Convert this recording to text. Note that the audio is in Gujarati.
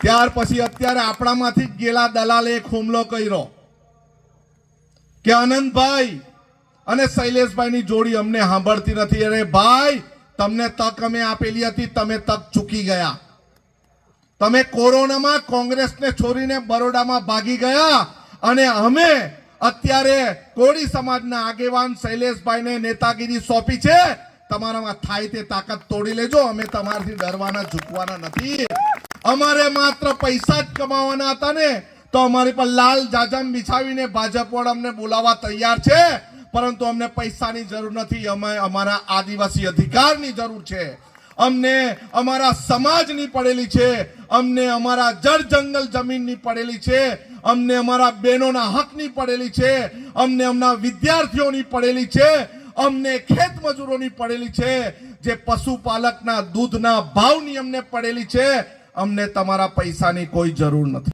ત્યાર પછી અત્યારે આપણામાંથી ગેલા દલાલે એક હુમલો કર્યો કે અનંતભાઈ અને શૈલેષભાઈની જોડી અમને સાંભળતી નથી. અરે ભાઈ, તમને તક અમે આપેલી હતી, તમે તક ચૂકી ગયા. તમે કોરોનામાં કોંગ્રેસને છોડીને બરોડામાં ભાગી ગયા અને અમે અત્યારે કોળી સમાજના આગેવાન શૈલેષભાઈને નેતાગીરી સોંપી છે. તમારામાં થાય તે તાકાત તોડી લેજો. અમે તમારાથી ડરવાના ઝૂકવાના નથી. અમારે માત્ર પૈસા જ કમાવાના હતા ને તો અમારી પર લાલ જાજમ બિછાવીને ભાજપ વાળા અમને બોલાવવા તૈયાર છે, પરંતુ અમને પૈસાની જરૂર નથી. અમે અમારા આદિવાસી અધિકારની જરૂર છે. અમને અમારા સમાજની પડેલી છે, અમને અમારા જળ જંગલ જમીનની પડેલી છે, અમને અમારા બહેનોના હકની પડેલી છે, અમને અમારા વિદ્યાર્થીઓની પડેલી છે, અમને ખેત મજૂરોની પડેલી છે, જે પશુપાલકના દૂધના ભાવની અમને પડેલી છે. અમને તમારા પૈસાની કોઈ જરૂર નથી.